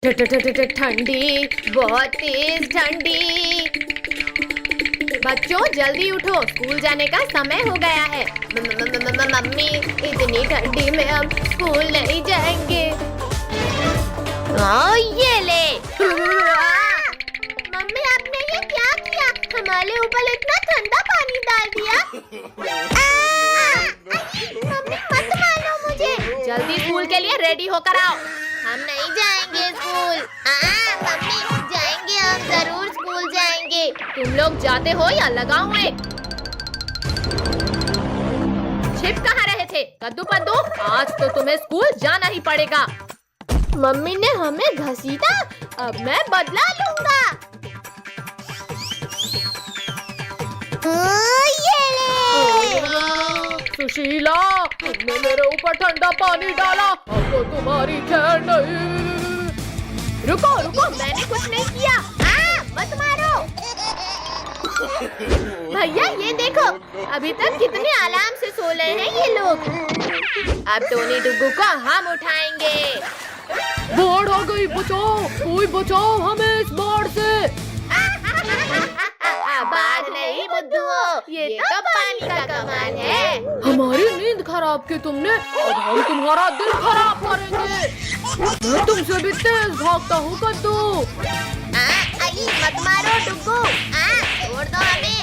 ठंडी, बहुत तेज ठंडी। बच्चों जल्दी उठो, स्कूल जाने का समय हो गया है। मम्मी, इतनी ठंडी में हम स्कूल नहीं जाएंगे। ये ले। मम्मी आपने ये क्या किया? हमारे ऊपर इतना ठंडा पानी डाल दिया। मम्मी मत मारो मुझे। जल्दी स्कूल के लिए रेडी होकर आओ। हम नहीं जाएंगे स्कूल। मम्मी जाएंगे, हम जरूर स्कूल जाएंगे। तुम लोग जाते हो या लगाऊं एक? छिप कहाँ रहे थे कद्दू पद्दू? आज तो तुम्हें स्कूल जाना ही पड़ेगा। मम्मी ने हमें घसीटा, अब मैं बदला लूंगा। ये ले। सुशीला, तुमने मेरे ऊपर ठंडा पानी डाला, अब तो तुम्हारी खैर नहीं। रुको रुको, मैंने कुछ नहीं किया। मत मारो। भैया ये देखो, अभी तक कितने आराम से सो रहे हैं ये लोग। अब टोनी डुग्गू को हम उठाएंगे। बाढ़ आ गई, बचाओ, कोई बचाओ हमें इस बाढ़ से। बाढ़ नहीं बुद्धू, ये तो पानी का कमाल है। हमारी नींद खराब की तुमने, अब हम तुम्हारा दिल खराब करेंगे। मैं तुमसे भी तेज भागता हूँ कद्दू। मत मारो डुग्गू, छोड़ दो हमें।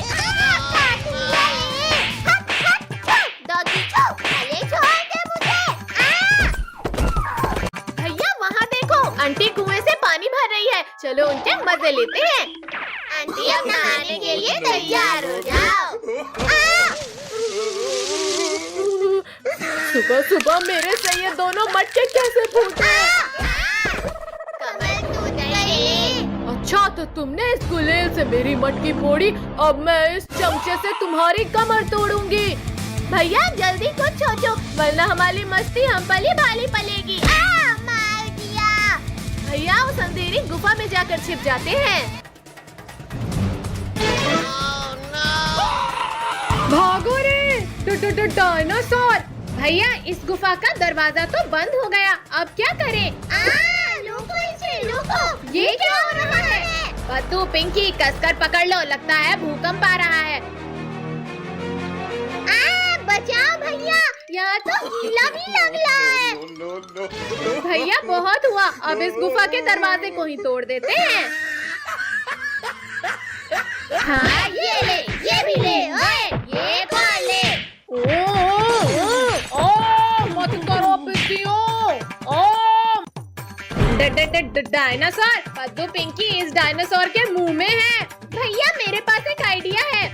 भैया वहाँ देखो, आंटी कुएं से पानी भर रही है, चलो उनके मजे लेते हैं। आंटी अब नहाने के लिए तैयार हो जाओ। सुबह सुबह मेरे से ये दोनों मटके कैसे फूटे? कमर टूट गई। अच्छा तो तुमने इस गुलेल से मेरी मटकी फोड़ी, अब मैं इस चमचे से तुम्हारी कमर तोड़ूंगी। भैया जल्दी कुछ सोचो, वरना हमारी मस्ती हम पली भाली पलेगी। मार दिया। भैया उस अंधेरी गुफा में जाकर छिप जाते हैं। भागो रे डायनासोर। भैया इस गुफा का दरवाजा तो बंद हो गया, अब क्या करें? रुको इसे, रुको। ये क्या हो रहा है? कद्दू पिंकी कसकर पकड़ लो, लगता है भूकंप आ रहा है। बचाओ भैया, यहाँ तो गीला भी लग रहा है। भैया बहुत हुआ, अब इस गुफा के दरवाजे को ही तोड़ देते हैं। हाँ ये ले, ये भी ले, ये खा ले। मत करो पिंकियों। डायनासोर, कद्दू पिंकी इस डायनासोर के मुंह में है। भैया मेरे पास एक आइडिया है।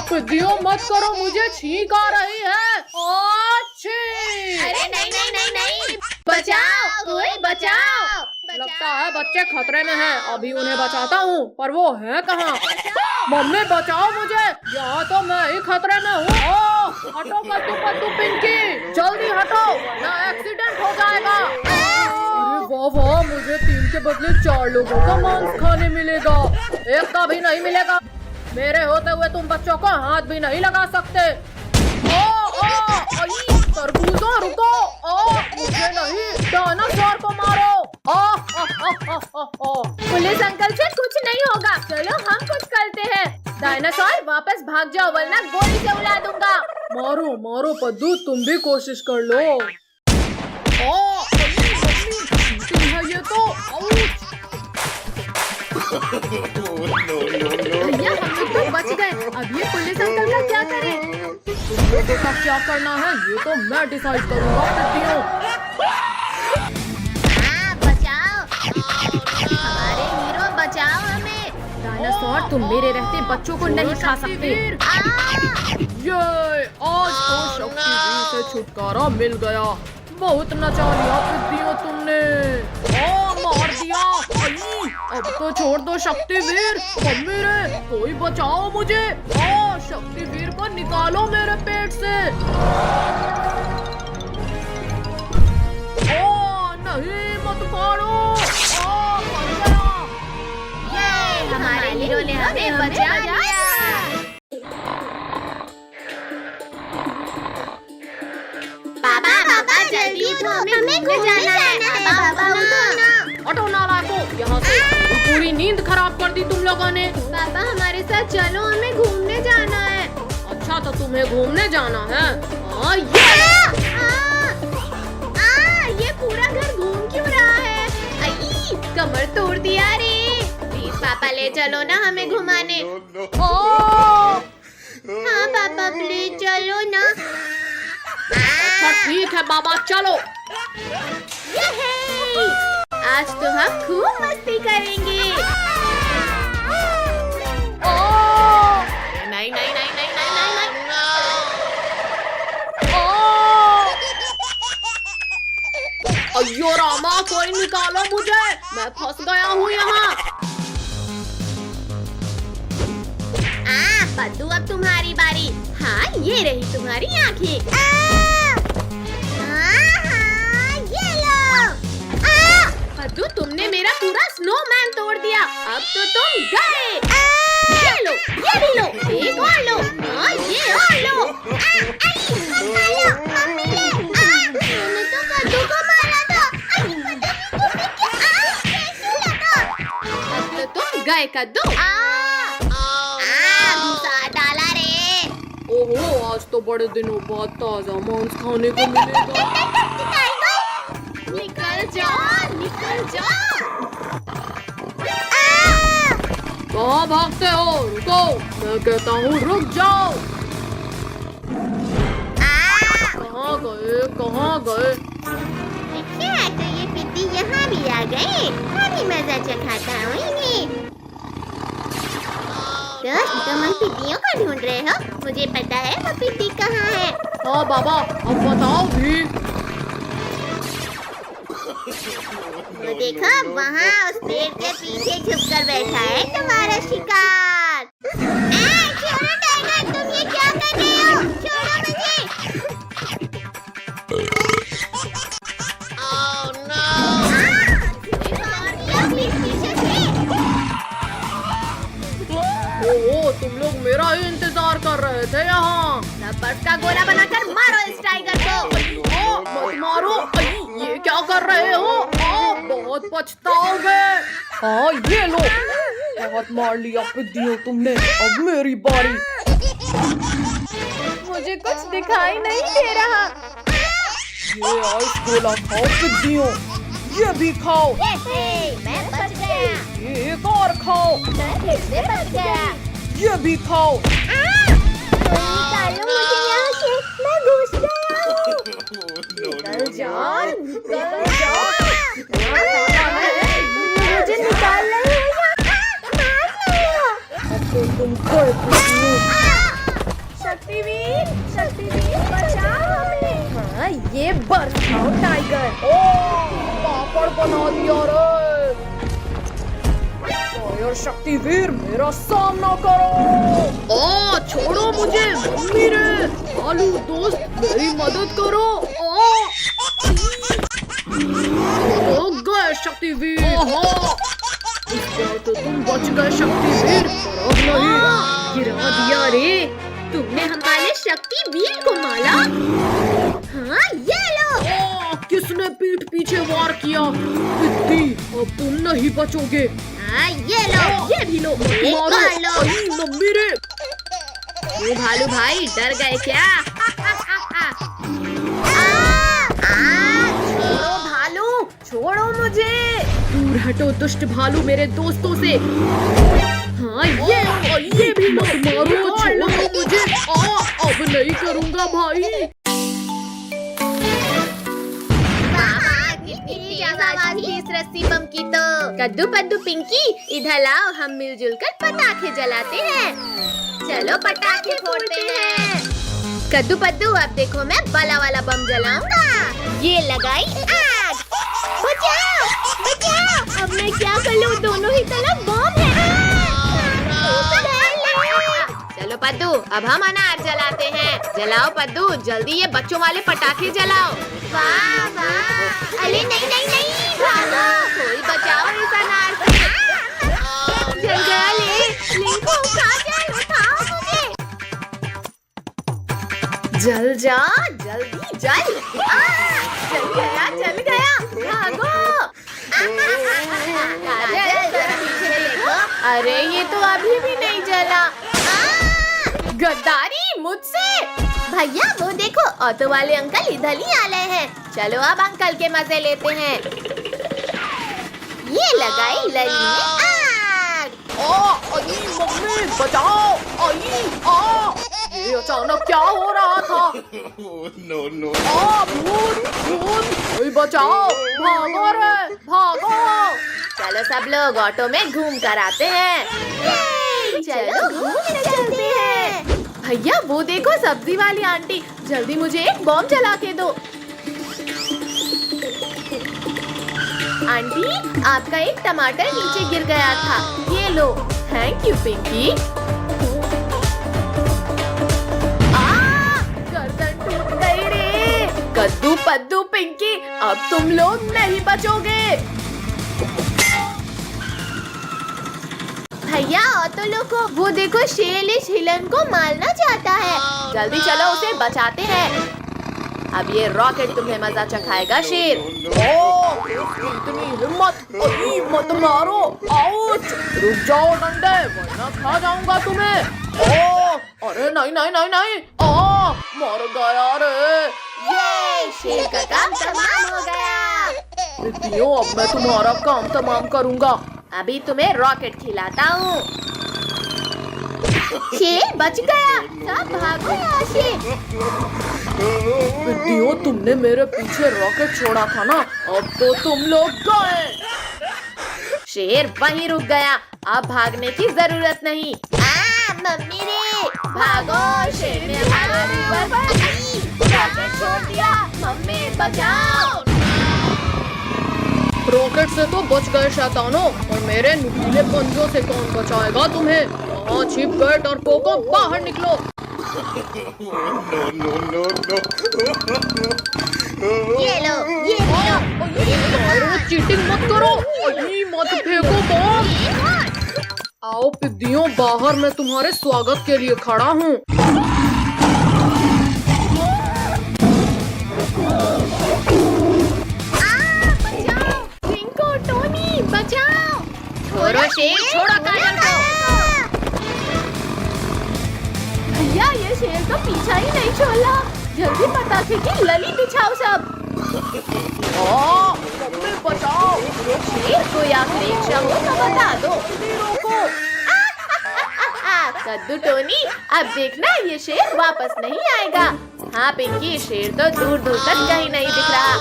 पिंकियों मत करो, मुझे छींक आ रही है। अरे नहीं नहीं नहीं नहीं, बचाओ, कोई बचाओ। लगता है बच्चे खतरे में हैं, अभी उन्हें बचाता हूँ, पर वो है कहाँ? मम्मी बचाओ मुझे, यहाँ तो मैं ही खतरे में हूँ। हटो कद्दू पद्दू पिंकी, जल्दी हटो वरना एक्सीडेंट हो जाएगा। अरे वाह वाह, मुझे 3 के बदले 4 लोगों का मांस खाने मिलेगा, एक का भी नहीं मिलेगा। मेरे होते हुए तुम बच्चों को हाथ भी नहीं लगा सकते। तरबूजों रुको, मुझे नहीं, डायनासोर को मारो। पुलिस अंकल से कुछ नहीं होगा, चलो हम कुछ करते हैं। डायनासोर वापस भाग जाओ, वरना गोली से उड़ा दूंगा। मारो मारो पद्दू, तुम भी कोशिश कर लो। ये तो भैया हम लोग तो बच गए, अब ये पुलिस अंकल का क्या करें? का क्या करना है ये तो मैं डिसाइड करूंगा। बचाओ हमारे हीरो, बचाओ हमें। डायनासोर तुम मेरे रहते बच्चों को नहीं खा सकते। ये आज तो शक्तिवीर से छुटकारा मिल गया, बहुत नचा लिया पिद्दियों तुमने। मार दिया। अब तो छोड़ दो शक्तिवीर। मम्मी रे कोई बचाओ मुझे। शक्तिवीर को निकालो मेरे पेट से। नहीं मत मारो। मर गया। ये हमारे हीरो ने हमें बचा लिया। पापा पापा जल्दी उठो, हमें घूमने नींद खराब कर दी तुम लोगों ने। पापा हमारे साथ चलो, हमें घूमने जाना है। अच्छा तो तुम्हें घूमने जाना है? ये पूरा घर घूम क्यों रहा है? आई, कमर तोड़ दिया रे। प्लीज पापा ले चलो ना हमें घुमाने। हाँ पापा प्लीज चलो ना। अच्छा ठीक है बाबा चलो। आज तो हम खूब मस्ती करेंगे। नहीं नहीं नहीं नहीं नहीं नहीं अयो रामा, कोई निकालो मुझे, मैं फंस गया हूँ यहाँ। पद्दू अब तुम्हारी बारी। हाँ ये रही तुम्हारी आँखें। ये लो। पद्दू तुमने मेरा पूरा स्नोमैन तोड़ दिया। अब तो तुम गए। ये लो, ये भी लो, एक और लो, ये और लो। मैंने तो पद्दू को मारा था। अब तो तुम गए कद्दू। डाला रे। ओहो, आज तो बड़े दिनों बाद ताजा मांस खाने को मिलेगा। निकल जाओ, निकल जाओ। कहाँ भागते हो? रुको, मैं कहता हूँ रुक जाओ। कहाँ गए, कहाँ गए? अच्छा तो ये पिद्दी यहाँ भी आ गए। अभी मजा चखाता हूँ इन्हें। तुम उन पिद्दियों को ढूंढ रहे हो? मुझे पता है वो पिद्दी कहाँ है। हाँ बाबा, अब बताओ भी। वो देखो वहाँ उस पेड़ के पीछे छुपकर बैठा है तुम्हारा शिकार। छोड़ो टाइगर, तुम ये क्या कर रहे हो? छोड़ो मुझे। Oh no! पीछे से। ओहो, तुम लोग मेरा ही इंतजार कर रहे थे यहाँ। बर्फ का गोला बनाकर मारो इस टाइगर को। मत मारो, ये क्या कर रहे हो? बहुत पछताओगे। हाँ ये लो, बहुत मार लिया पिद्दियों तुमने, अब मेरी बारी। मुझे कुछ दिखाई नहीं दे रहा। ये आइस गोला खाओ पिद्दियों, ये भी खाओ। मैं बच गया। ये एक और खाओ। मैं फिर से बच गया। ये भी खाओ। निकालो मुझे यहाँ से, मैं घुस गया हूँ। निकल जाओ, निकल जाओ। मुझे निकाल रहे हो या अब तो तुम गए पिद्दियों। शक्तिवीर, शक्तिवीर बचाओ हमें। हाँ ये बर्फ खाओ टाइगर। पापड़ बना दिया रे। और शक्तिवीर मेरा सामना करो। छोड़ो मुझे मम्मी रे। आलू दोस्त मेरी मदद करो। गए शक्तिवीर। इस बार तो तुम बच गए शक्तिवीर, पर अब नहीं। गिरा दिया रे। तुमने हमारे शक्तिवीर को मारा। हाँ ये लो। किसने पीठ पीछे वार किया? पिद्दी, अब तुम नहीं बचोगे। हाँ ये लो, ये भी लो, एक और लो। मम्मी रे। भालू भाई डर गए क्या? छोड़ो भालू, छोड़ो मुझे। दूर हटो दुष्ट भालू मेरे दोस्तों से। हाँ ये भी मत मारो, छोड़ो मुझे। अब नहीं करूँगा भाई। इस रस्सी बम की तो। कद्दू पद्दू पिंकी इधर लाओ, हम मिलजुल कर पटाखे जलाते हैं। चलो पटाखे फोड़ते हैं। कद्दू पद्दू अब देखो मैं बला वाला बम जलाऊंगा। ये लगाई आग। बचाओ बचाओ। अब मैं क्या कर लूं? दोनों ही तरफ बम है। चलो पद्दू अब हम अनार जलाते हैं। जलाओ पद्दू जल्दी, ये बच्चों वाले पटाखे जलाओ। वाह वाह। अरे नहीं नहीं नहीं, भागो, कोई बचाओ इस अनार से। जल गया ले, लिंको उठा जाए, उठाओ मुझे। जल जा जल्दी जल। जल गया भागो। काजल जरा पीछे ले ये तो अभी भी नहीं जला। गद्दारी मुझसे। भैया वो देखो, ऑटो वाले अंकल इधर ही आ रहे हैं। चलो अब अंकल के मजे लेते हैं। ये लगाई लली में आग। मम्मी बचाओ! ये अचानक क्या हो रहा था? no. भूत भूत! कोई बचाओ! भागो रे, भागो! चलो सब लोग ऑटो में घूम कर आते हैं। चलो घूम कर चलते हैं। भैया वो देखो, सब्जी वाली आंटी, जल्दी मुझे एक बॉम्ब जला के दो। आंटी आपका एक टमाटर नीचे गिर गया था, ये लो। Thank you Pinky. गर्दन टूट गई रे। कद्दू पद्दू पिंकी, अब तुम लोग नहीं बचोगे। भैया ऑटो लोगों, वो देखो शेर इस हिलन को मारना चाहता है। जल्दी चलो उसे बचाते हैं। अब ये रॉकेट तुम्हें मजा चखाएगा शेर। इतनी हिम्मत! मत मारो! आउच! रुक जाओ डंडे, वरना खा जाऊंगा तुम्हें। अरे नहीं नहीं नहीं नहीं! मर गया रे। ये शेर का काम तमाम हो गया। बिट्टियों, अब मैं तुम्हारा काम तमाम करूंगा। अभी तुम्हें रॉकेट खिलाता हूँ। शेर बच गया। सब भागो यहाँ से। बिट्टियों, तुमने मेरे पीछे रॉकेट छोड़ा था ना, अब तो तुम लोग गए। शेर वहीं रुक गया, अब भागने की जरूरत नहीं। मम्मी रे, भागो, शेर ने हमारे ऊपर रॉकेट छोड़ दिया। मम्मी बचाओ। रॉकेट से तो बच गए शैतानों, और मेरे नुकीले पंजों से कौन बचाएगा तुम्हें? वहाँ छिप गए डरपोकों, बाहर निकलो। No. ये लो। चीटिंग मत करो, मत फेंको बॉम्ब। आओ पिद्दियों, बाहर मैं तुम्हारे स्वागत के लिए खड़ा हूँ। बचाओ। छोड़ो शेर, छोड़ो काजल को। भैया ये शेर तो पीछा ही नहीं छोड़ा। जल्दी पटाखे की लली बिछाओ सब। मम्मी बचाओ! शेर को या परीक्षा हो तो बता दो। कद्दू टोनी, अब देखना ये शेर वापस नहीं आएगा। हाँ पिंकी, शेर तो दूर दूर तक कहीं नहीं दिख रहा।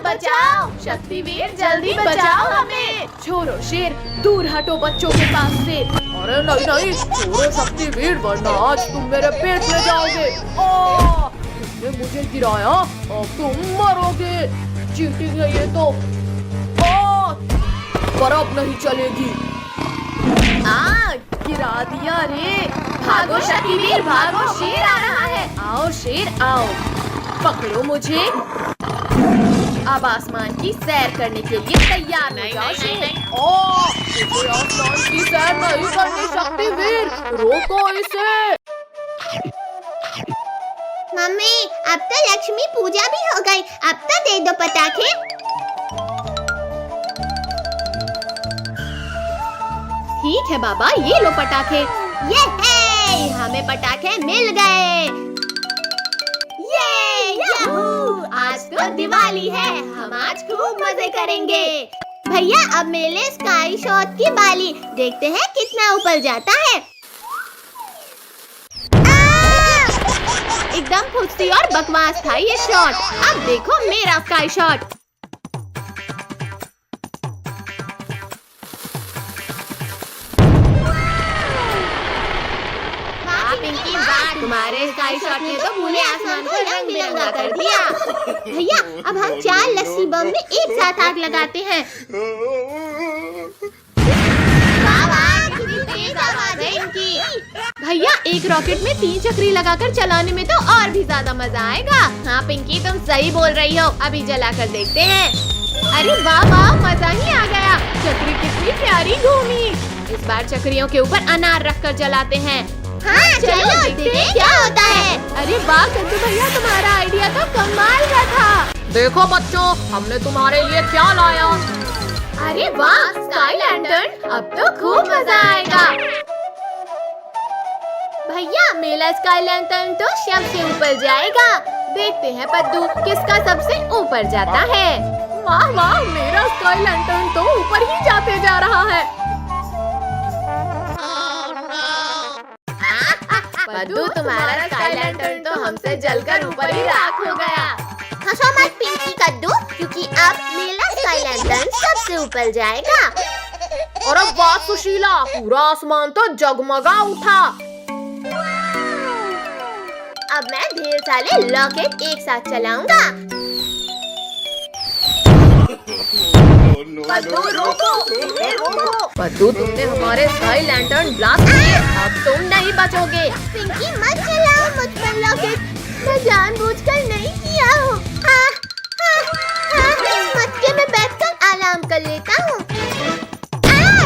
बचाओ शक्तिवीर, जल्दी बचाओ हमें। छोड़ो शेर, दूर हटो बच्चों के पास से। अरे नहीं नहीं, छोड़ो शक्तिवीर, वरना आज तुम मेरे पेट में जाओगे। तुमने मुझे गिराया, अब तुम मरोगे। चीटिंग है ये तो। पर अब नहीं चलेगी। गिरा दिया रे। भागो शक्तिवीर, भागो, शेर आ रहा है। आओ शेर आओ, पकड़ो मुझे। अब आसमान की सैर करने के लिए तैयार हो जाओ शेर। मुझे आसमान की सैर नहीं करनी शक्तिवीर, रोको इसे। मम्मी, अब तो लक्ष्मी पूजा भी हो गई, अब तो दे दो पटाखे। ठीक है बाबा, ये लो पटाखे। ये है, हमें पटाखे मिल गए। आज तो दिवाली है, हम आज खूब मजे करेंगे। भैया अब मेरे स्काई शॉट की बाली देखते हैं कितना ऊपर जाता है। एकदम फुर्ती और बकवास था ये शॉट। अब देखो मेरा स्काई शॉट। तुम्हारे स्काई शॉट ने तो पूरे आसमान को रंग बिरंगा कर दिया। भैया अब हम 4 लस्सी बम में एक साथ आग लगाते हैं। कितनी तेज आवाज है इनकी। भैया एक रॉकेट में 3 चक्री लगाकर चलाने में तो और भी ज्यादा मजा आएगा। हाँ पिंकी, तुम सही बोल रही हो, अभी जलाकर देखते हैं। अरे वाह वाह, मजा ही आ गया। चक्री कितनी प्यारी घूमी। इस बार चक्रियों के ऊपर अनार रखकर जलाते हैं। हाँ चलो देखते हैं क्या होता है। अरे वाह कद्दू भैया, तुम्हारा आइडिया तो कमाल का था। देखो बच्चों, हमने तुम्हारे लिए क्या लाया। अरे वाह, स्काई लैंटर्न, अब तो खूब मजा आएगा। भैया, मेरा स्काई लैंटर्न तो सबसे ऊपर जाएगा। देखते हैं पद्दू किसका सबसे ऊपर जाता है। वाह वाह, मेरा स्काई लैंटर्न तो ऊपर ही जाते जा रहा है। पद्दू, तुम्हारा स्काई लैंटर्न तो हमसे जलकर ऊपर ही राख हो गया। हंसो मत पिंकी कद्दू, क्योंकि अब मेरा स्काई लैंटर्न सबसे ऊपर जाएगा। और अब वाह सुशीला, पूरा आसमान तो जगमगा उठा। अब मैं ढेर सारे रॉकेट एक साथ चलाऊंगा। पद्दू रोको, रोको। पद्दू, तुमने हमारे स्काई लैंटर्न ब्लास्ट किए, अब तुम नहीं बचोगे। पिंकी मत चलाओ मुझ पर रॉकेट, मैं जानबूझकर नहीं किया हूँ। इस मटके में बैठकर आराम कर लेता हूँ।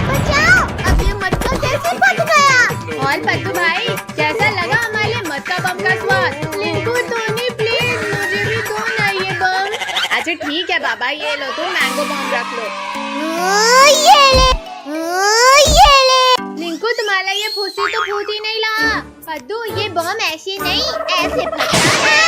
बचाओ, अब ये मटका कैसे फट गया? और पद्दू भाई, कैसा लगा हमारे मटका बम का स्वाद? लिंकू, टोनी, प्लीज मुझे भी दो ना ये बम। अच्छा ठीक है बाबा, ये लो, तुम मैंगो बम रख लो। ये ले। लिंकू, तुम्हारा ये फूसी तो फूट ही नहीं रहा। पद्दू, ये बम ऐसे नहीं, ऐसे फटता है।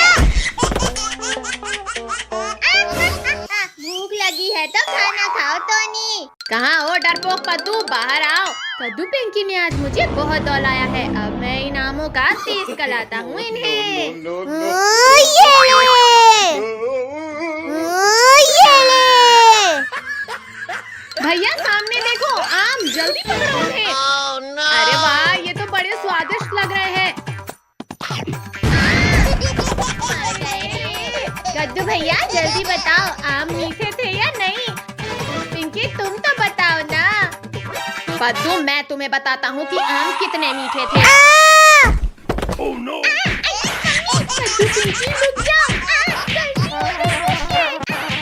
भूख लगी है तो खाना खाओ टोनी। कहाँ हो डरपोक पद्दू, बाहर आओ। पद्दू, पिंकी ने आज मुझे बहुत दौलाया है, अब मैं इनामों का टेस्ट कराता हूँ इन्हें। ये ले। भैया सामने देखो, आम, जल्दी पकड़ो उन्हें। अरे वाह, ये तो बड़े स्वादिष्ट लग रहे हैं। कद्दू भैया, जल्दी बताओ, आम मीठे थे या नहीं? पिंकी, तुम तो बताओ ना। पद्दू, मैं तुम्हें बताता हूँ कि आम कितने मीठे थे। कद्दू, पिंकी रुक जाओ।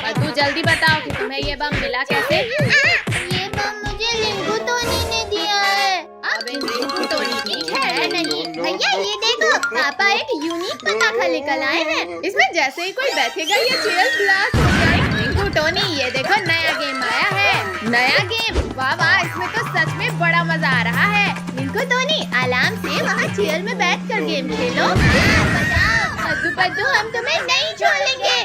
पद्दू, जल्दी बताओ कि तुम्हें ये बम मिला कैसे? ये बम मुझे लिंकू टोनी ने दिया है। अब इन लिंकू टोनी की है नहीं। भैया ये देखो, पापा एक यूनिक पटाखा लेकर आए हैं। इसमें जैसे ही कोई बैठेगा ये चेयर ब्लास्ट हो जाएगी। लिंकू टोनी, ये देखो नया गेम आया है। नया गेम, वाह वाह, इसमें तो सच में बड़ा मजा आ रहा है। लिंकू टोनी, आराम से वहाँ चेयर में बैठकर गेम खेलो। पद्दू पद्दू, हम तुम्हें नहीं छोड़ेंगे।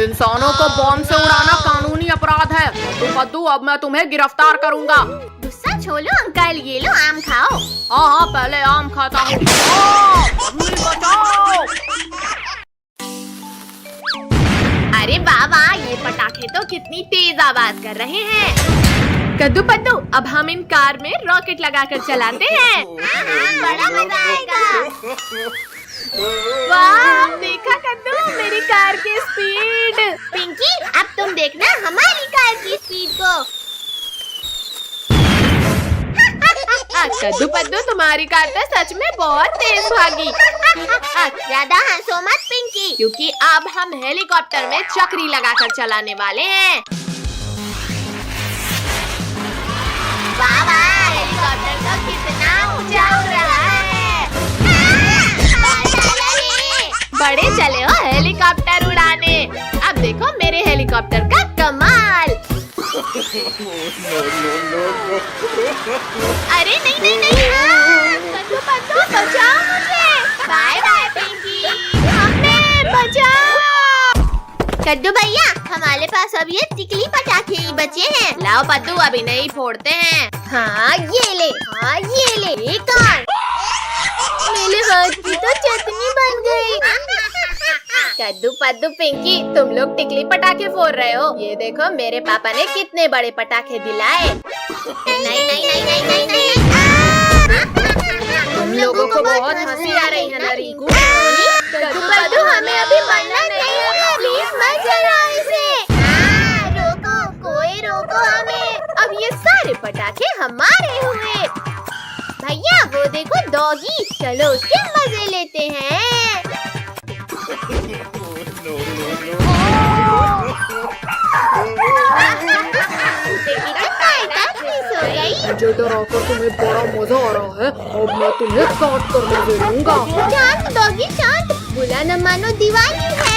इंसानों को बॉम्ब से उड़ाना कानूनी अपराध है। पद्दू पद्दू, अब मैं तुम्हें गिरफ्तार करूंगा। गुस्सा छोड़ो अंकल, ये लो आम खाओ। हाँ हाँ, पहले आम खाता हूँ। बचाओ। अरे बाबा, ये पटाखे तो कितनी तेज आवाज कर रहे हैं। कद्दू पद्दू, अब हम इन कार में रॉकेट लगाकर चलाते हैं। बड़ा मजा आएगा। वाह, देखा कद्दू, मेरी कार की स्पीड। पिंकी, अब तुम देखना हमारी कार की स्पीड को। कद्दू पद्दू, तुम्हारी कार तो सच में बहुत तेज भागी। ज्यादा हंसो मत पिंकी, क्योंकि अब हम हेलीकॉप्टर में चक्री लगाकर चलाने वाले हैं। बाबा, हेलीकॉप्टर तो कितना ऊंचा उड़ रहा है। बड़े चले हो हेलीकॉप्टर उड़ाने। अब देखो मेरे हेलीकॉप्टर का कमाल। अरे नहीं नहीं नहीं, पद्दू पद्दू बचाओ मुझे। बाय बाय पिंकी, हमें बचाओ। कद्दू भैया, हमारे पास अब ये टिकली पटाखे ही बचे हैं। लाओ पद्दू, अभी नहीं फोड़ते हैं। हाँ ये ले, हाँ ये ले। एक और। मेरे हाथ की तो चटनी बन गई। कद्दू पद्दू पिंकी, तुम लोग टिकली पटाखे फोड़ रहे हो। ये देखो मेरे पापा ने कितने बड़े पटाखे दिलाए। नहीं नहीं नहीं नहीं नहीं नहीं। तुम लोगों को बहुत हंसी आ रही है ना रिंकू? कद्दू पद्दू, हमें अभी मरना नहीं है, प्लीज मत जलाओ इसे। रोको, कोई रोको हमें। अब ये सारे पटाखे हमारे हुए। भैया वो देखो डॉगी, चलो उसके मजे लेते हैं। मुझे डराकर तुम्हें बड़ा मजा आ रहा है, अब मैं तुम्हें काट कर मजे लूंगा। शांत डॉगी शांत, बुला न मानो दीवानी है।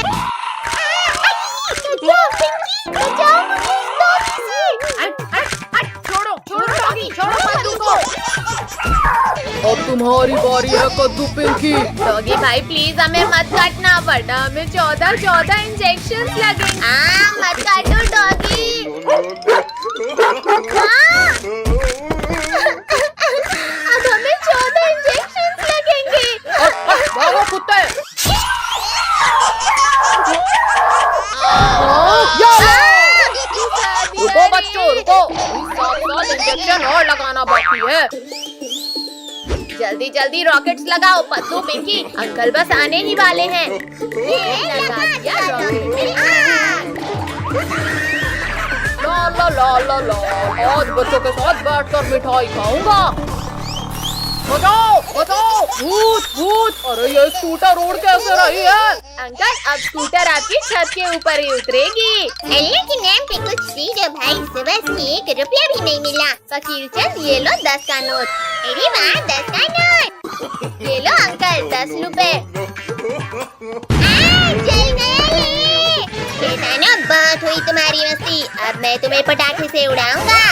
बचाओ पिंकी, बचाओ मुझे इस डॉगी से। तुम्हारी बारी है कद्दू पिंकी। डॉगी भाई प्लीज हमें मत काटना, वरना हमें 14 इंजेक्शन लगेंगे। मत काटो डॉगी। अब हमें 14 इंजेक्शन लगेंगे। भागो कुत्ते। रुको बच्चों रुको, 7 इंजेक्शन और लगाना बाकी है। जल्दी जल्दी रॉकेट्स लगाओ पद्दू पिंकी, अंकल बस आने ही वाले हैं। लगा दिया रॉकेट। ला ला ला ला ला, आज बच्चों के साथ बैठकर मिठाई खाऊंगा। बचाओ बचाओ, भूत भूत। अरे ये स्कूटर रोड कैसे रही है? अंकल अब स्कूटर आपकी छत के ऊपर ही उतरेगी। अल्लाह के नाम पे कुछ दीजिए भाई, सुबह से 1 रुपया भी नहीं मिला। फकीर चंद ये लो 10 का नोट। अरे वाह 10 का नोट। ये लो अंकल 10 रुपए। चल गया ये। शैतानों बहुत हुई तुम्हारी मस्ती, अब मैं तुम्हें पटाखे से उड़ाऊंगा।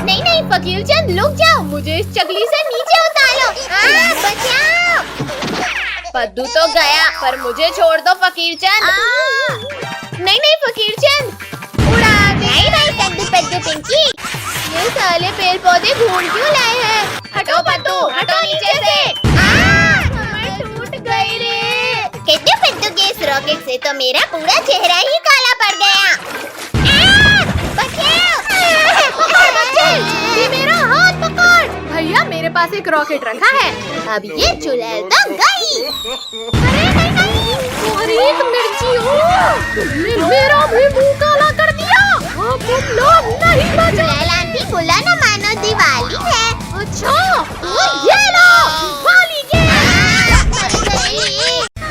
नहीं नहीं फकीर चंद रुक जाओ, मुझे इस चकली से नीचे उतारो। बचाओ। पद्दू तो गया, पर मुझे छोड़ दो फकीर चंद। नहीं नहीं फकीर चंद उड़ा दे। नहीं भाई कद्दू पद्दू पिंकी, ये साले पेड़ पौधे ढूंढ क्यों लाए हैं? हटो पद्दू हटो नीचे से। कमर टूट गई रे। कद्दू पद्दू के इस रॉकेट से तो मेरा पूरा चेहरा ही काला पड़ गया। बचाओ। ये मेरा हाथ पकड़। भैया मेरे पास एक रॉकेट रखा है, अब ये चुड़ैल तो गई। अरे एक मिर्ची हो, तुमने मेरा भी मुंह काला कर दिया। अब तुम लोग नहीं बचे। चुड़ैल आंटी बोला ना मानो दिवाली है। अच्छा तो ये लो वाली के।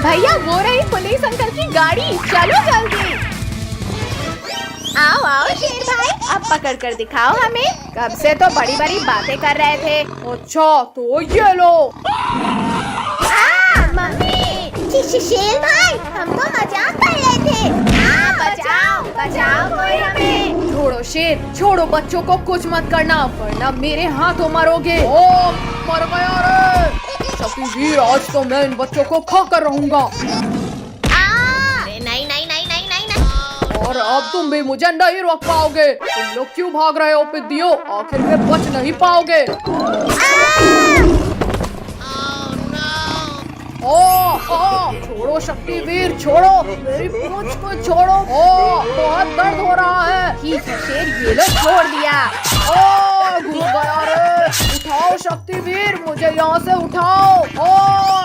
भैया वो रही पुलिस अंकल की गाड़ी, चलो जल्दी। आओ आओ शेर भाई, अब पकड़ कर दिखाओ हमें। कब से तो बड़ी बड़ी बातें कर रहे थे। अच्छा तो ये लो। मम्मी शेर भाई हम तो मजाक कर रहे थे। बचाओ बचाओ कोई हमें। छोड़ो शेर छोड़ो, बच्चों को कुछ मत करना वरना मेरे हाथों मरोगे। ओ मर गया रे शक्तिवीर, आज तो मैं इन बच्चों को खा कर रहूंगा। नहीं नहीं नहीं नहीं नहीं और अब तुम भी मुझे नहीं रोक पाओगे। तुम लोग क्यों भाग रहे हो पिद्दियों, आखिर में बच नहीं पाओगे। छोड़ो शक्तिवीर छोड़ो, मेरी पूंछ को छोड़ो। बहुत दर्द हो रहा है। ठीक है शेर, ये लो छोड़ दिया। घुस गया रे। उठाओ शक्तिवीर, मुझे यहाँ से उठाओ।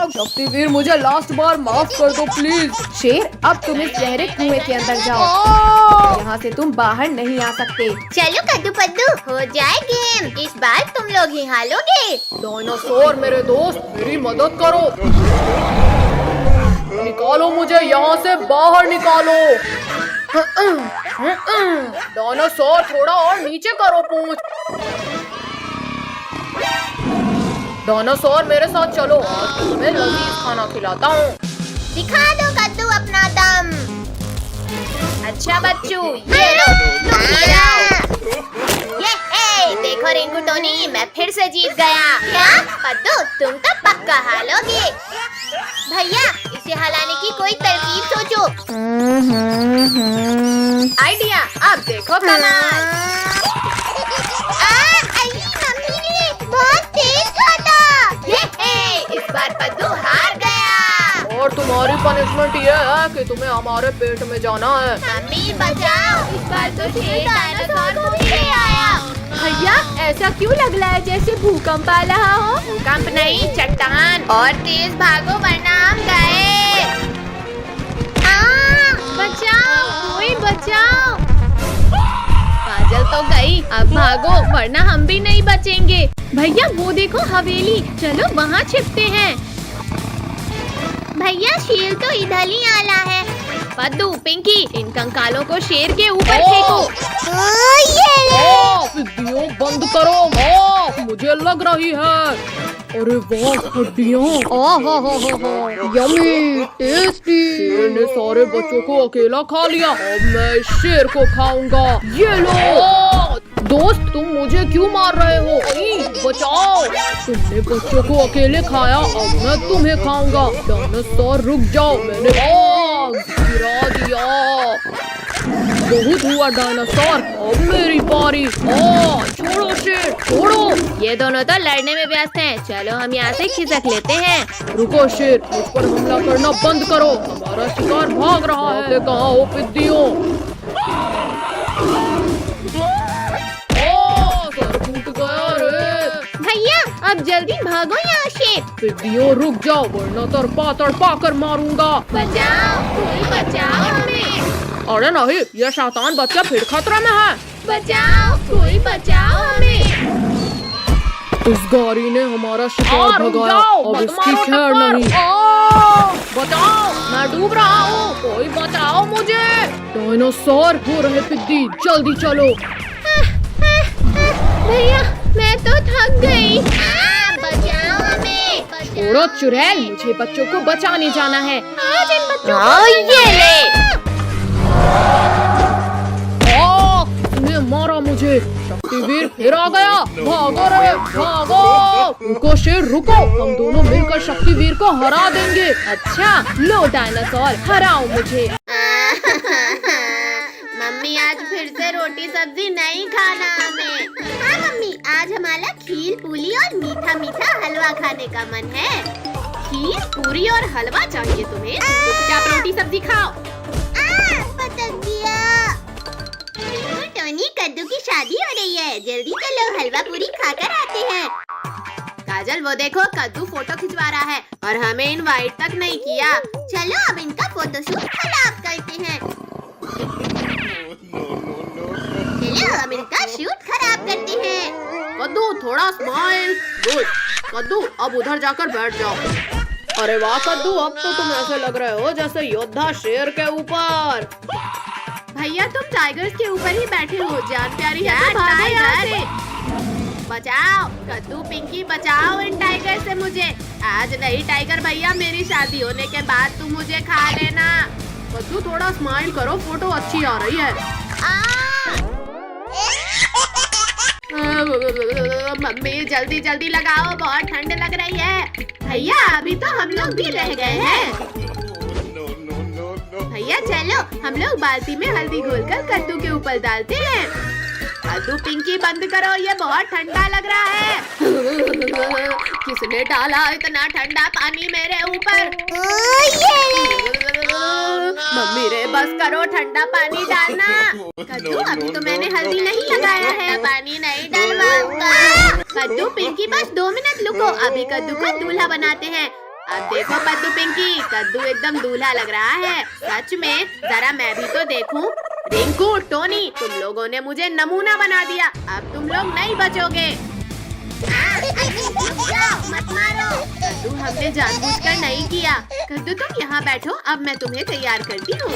शक्तिवीर मुझे लास्ट बार माफ कर दो प्लीज। शेर अब तुम इस गहरे कुएं के अंदर जाओ, यहाँ से तुम बाहर नहीं आ सकते। चलो कद्दू पद्दू हो जाए गेम, इस बार तुम लोग ही हारोगे। डायनासोर मेरे दोस्त मेरी मदद करो, निकालो मुझे यहाँ से बाहर निकालो। डायनासोर थोड़ा और नीचे करो पूंछ। डायनासोर मेरे साथ चलो, आज तुम्हें लजीज खाना खिलाता हूँ। दिखा दो कद्दू अपना दम। अच्छा बच्चू ये लो ये देखो रिंकू टोनी, मैं फिर से जीत गया। क्या कद्दू तुम तो पक्का हारोगे। भैया इसे हलाने की कोई तरकीब सोचो। आइडिया, अब देखो कमाल। बहुत तेज खाता। इस बार पद्दू हार गया। और तुम्हारी पनिशमेंट ये है कि तुम्हें हमारे पेट में जाना है। मम्मी बचाओ, इस बार तो शेर डायनासोर को भी ले आया। भैया ऐसा क्यों लग रहा है जैसे भूकंप आ रहा हो? भूकंप नहीं, चट्टान। और तेज भागो वरना हम गए। बचाओ कोई बचाओ। काजल तो गई, अब भागो वरना हम भी नहीं बचेंगे। भैया वो देखो हवेली, चलो वहाँ छिपते हैं। भैया शेर तो इधर ही आला है। पद्दू पिंकी इन कंकालों को शेर के ऊपर फेंको। पिद्दियों बंद करो, मुझे लग रही है। अरे वाह हड्डियाँ, यम्मी टेस्टी। शेर ने सारे बच्चों को अकेला खा लिया, अब मैं इस शेर को खाऊंगा। ये लो। दोस्त तुम मुझे क्यों मार रहे हो? बचाओ! तुमने बच्चों को अकेले खाया, अब मैं तुम्हें खाऊंगा। डायनासोर रुक जाओ, मैंने गिरा दिया। बहुत हुआ डायनासोर, अब मेरी बारी। छोड़ो शेर, छोड़ो। ये दोनों तो लड़ने में व्यस्त हैं। चलो हम यहाँ से खिसक लेते हैं। रुको शेर, मुझ पर हमला करना बंद करो। हमारा शिकार भाग रहा है। कहाँ हो पिद्दियों? सर फूट गया रे। भैया अब जल्दी भागो यहाँ से। पिद्दियों रुक जाओ, वरना तड़पा कर मारूंगा। बचाओ, कोई बचाओ हमें। अरे नहीं, ये शैतान बच्चा फिर खतरे में है। बचाओ, कोई बचाओ हमें। इस गाड़ी ने हमारा शिकार भगाया, अब इसकी खैर नहीं। बचाओ, मैं डूब रहा हूँ, कोई बचाओ मुझे। डायनासोर हो रहे पिद्दी, जल्दी चलो। भैया मैं तो थक गई। बचाओ हमें। थोड़ा चुड़ैल, मुझे बच्चों को बचाने जाना है। आज इन बच्चों को ये ले। इसने मारा मुझे। शक्तिवीर फिर आ गया। भागो रे, भागो। रुको शेर, रुको। हम दोनों मिलकर शक्तिवीर को हरा देंगे। अच्छा लो डायनासोर, हराओ मुझे। मम्मी आज फिर से रोटी सब्जी नहीं खाना हमें। हाँ मम्मी, आज हमारा खीर पूरी और मीठा मीठा हलवा खाने का मन है। खीर पूरी और हलवा चाहिए तुम्हें? चुपचाप रोटी सब्जी खाओ। पटक दिया। टोनी, कद्दू की शादी हो रही है, जल्दी चलो हलवा पूरी खाकर आते हैं। काजल वो देखो, कद्दू फोटो खिंचवा रहा है और हमें इनवाइट तक नहीं किया। चलो अब इनका फोटोशूट खराब करते हैं। चलो अब इनका शूट खराब करते हैं। कद्दू थोड़ा स्माइल। गुड। कद्दू अब उधर जाकर बैठ जाओ। अरे वाह कद्दू, अब तो तुम ऐसे लग रहे हो जैसे योद्धा शेर के ऊपर। भैया तुम टाइगर्स के ऊपर ही बैठे हो, जान प्यारी है तो भागो यहाँ से। बचाओ कद्दू, पिंकी बचाओ इन टाइगर से मुझे। आज नहीं टाइगर भैया, मेरी शादी होने के बाद तुम मुझे खा लेना। कद्दू थोड़ा स्माइल करो, फोटो अच्छी आ रही है। मम्मी जल्दी जल्दी लगाओ, बहुत ठंड लग रही है। भैया अभी तो हम लोग भी रह गए हैं। भैया चलो हम लोग बाल्टी में हल्दी घोलकर कद्दू के ऊपर डालते हैं। कद्दू पिंकी बंद करो, ये बहुत ठंडा लग रहा है। किसने डाला इतना ठंडा पानी मेरे ऊपर? मम्मी रे बस करो, ठंडा पानी डालना। कद्दू अभी तो मैंने हल्दी नहीं लगाया है, पानी नहीं डलवाऊंगा। कद्दू पिंकी बस 2 मिनट रुको, अभी कद्दू को दूल्हा बनाते हैं। अब देखो कद्दू पिंकी, कद्दू एकदम दूल्हा लग रहा है। सच में, जरा मैं भी तो देखूं। रिंकू, टोनी, तुम लोगों ने मुझे नमूना बना दिया, अब तुम लोग नहीं बचोगे। मत मारो। कद्दू हमने जानबूझकर नहीं किया। कद्दू तुम यहाँ बैठो, अब मैं तुम्हें तैयार करती हूँ।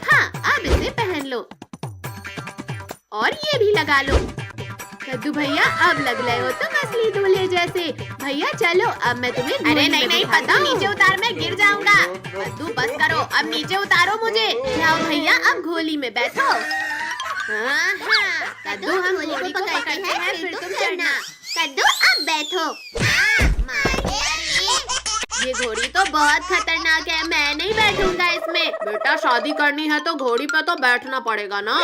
हाँ अब इसे पहन लो और ये भी लगा लो। कद्दू भैया अब लग रहे हो तुम असली दूल्हे जैसे। भैया चलो अब मैं तुम्हें। अरे नहीं नहीं कद्दू, नीचे उतार, मैं गिर जाऊंगा। कद्दू बस करो, अब नीचे उतारो मुझे। जाओ भैया अब घोली में बैठो। कद्दू हम घोड़ी को पकड़ते हैं, फिर तुम चढ़ना। कद्दू अब बैठो। ये घोड़ी तो बहुत खतरनाक है, मैं नहीं बैठूंगा इसमें। बेटा शादी करनी है तो घोड़ी पे तो बैठना पड़ेगा ना।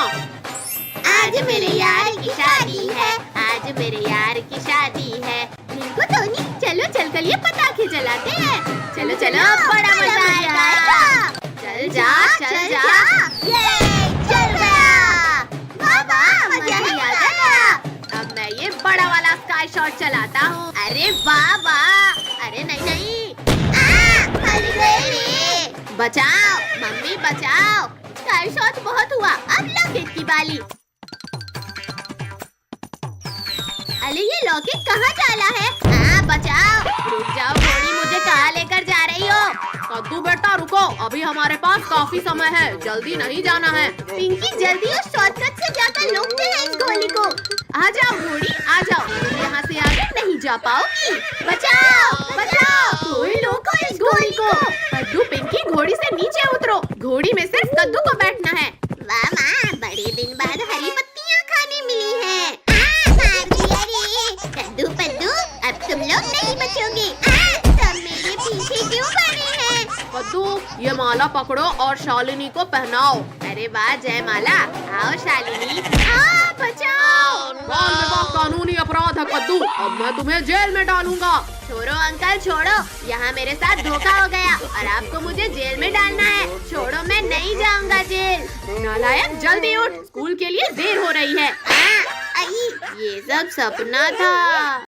आज मेरे यार की शादी है, आज मेरे यार की शादी है। रिंकू, टोनी, चलो चलकर ये पटाखे जलाते हैं। चलो चलो, बड़ा मजा आएगा। चल जा चल जा। ये चल गया। बाबा मजा ही आ गया। अब मैं ये बड़ा वाला स्काई शॉट चलाता हूँ। अरे वाह वाह। अरे नहीं नहीं, मर गई रे। बचाओ मम्मी बचाओ। स्काई शॉट बहुत हुआ, अब लॉकेट की बारी। अरे ये लॉकेट कहाँ डाला है? बचाओ। रुक जाओ घोड़ी, मुझे कहाँ लेकर जा रही हो? कद्दू बेटा रुको, अभी हमारे पास काफी समय है, जल्दी नहीं जाना है। पिंकी जल्दी उस शॉर्टकट से जाकर रोकते हैं इस घोड़ी को। आ जाओ घोड़ी आ जाओ, तुम यहाँ से आगे नहीं जा पाओगी। बचाओ बचाओ, कोई रोको इस घोड़ी को। कद्दू पिंकी घोड़ी से नीचे उतरो, घोड़ी में सिर्फ कद्दू को बैठना है। वाह माँ, बड़े दिन बाद हरी पत्तियाँ खाने मिली हैं। करोगे? सब मेरे पीछे क्यों खड़े हैं? कद्दू, ये माला पकड़ो और शालिनी को पहनाओ। अरे वाह जयमाला, आओ शालिनी। बचाओ! बाल विवाह कानूनी अपराध है कद्दू, अब मैं तुम्हें जेल में डालूंगा। छोड़ो अंकल छोड़ो, यहाँ मेरे साथ धोखा हो गया और आपको मुझे जेल में डालना है। छोड़ो, मैं नहीं जाऊंगा जेल। नालायक, जल्दी उठ, स्कूल के लिए देर हो रही है। ये सब सपना था।